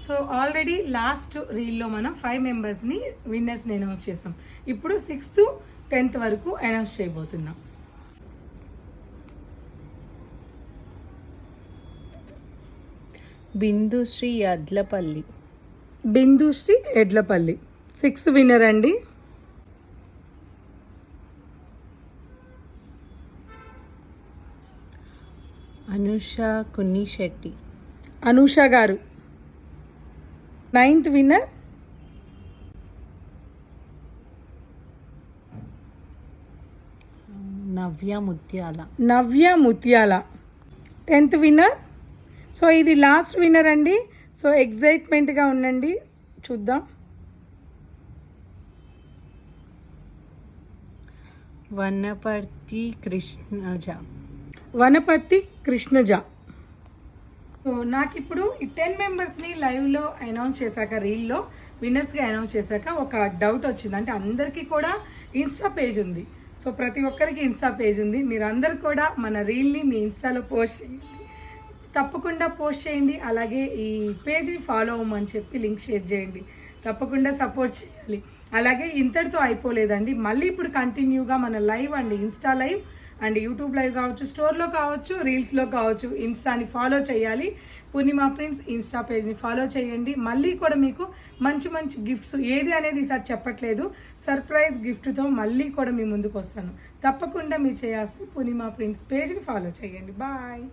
So already last రీల్లో మనం 5 మెంబర్స్ని విన్నర్స్ని announce చేస్తాం. ఇప్పుడు 6th 10th వరకు అనౌన్స్ చేయబోతున్నాం. బిందుశ్రీ ఎడ్లపల్లి. బిందుశ్రీ ఎడ్లపల్లి 6th విన్నర్ అండి. అనుష కున్నిశెట్టి. అనూష గారు 9th విన్నర్. నవ్య ముత్యాల. నవ్య ముత్యాల 10th విన్నర్. సో ఇది లాస్ట్ విన్నర్ అండి. సో ఎగ్జైట్మెంట్గా ఉండండి, చూద్దాం. వనపర్తి కృష్ణజ. వనపర్తి కృష్ణజ. సో నాకు ఇప్పుడు ఈ 10 మెంబర్స్ని లైవ్లో అనౌన్స్ చేశాక, రీల్లో విన్నర్స్గా అనౌన్స్ చేశాక ఒక డౌట్ వచ్చింది. అంటే అందరికీ కూడా ఇన్స్టా పేజ్ ఉంది. సో ప్రతి ఒక్కరికి ఇన్స్టా పేజ్ ఉంది. మీరు అందరు కూడా మన రీల్ని మీ ఇన్స్టాలో పోస్ట్ చేయండి, తప్పకుండా పోస్ట్ చేయండి. అలాగే ఈ పేజ్ని ఫాలో అవ్వమని చెప్పి లింక్ షేర్ చేయండి, తప్పకుండా సపోర్ట్ చేయాలి. అలాగే ఇంతటితో అయిపోలేదండి, మళ్ళీ ఇప్పుడు కంటిన్యూగా మన లైవ్ అండి, Insta live and YouTube live కావచ్చు, స్టోర్లో కావచ్చు, రీల్స్లో కావచ్చు, ఇన్స్టాని ఫాలో చేయాలి. పూర్ణిమ ప్రింట్స్ ఇన్స్టా పేజ్ని ఫాలో చేయండి. మళ్ళీ కూడా మీకు మంచి మంచి గిఫ్ట్స్, ఏది అనేది ఈసారి చెప్పట్లేదు, సర్ప్రైజ్ గిఫ్ట్తో మళ్ళీ కూడా మీ ముందుకు వస్తాను. తప్పకుండా మీరు చేయాల్సి పూర్ణిమ ప్రింట్స్ పేజ్ని ఫాలో చేయండి. బాయ్.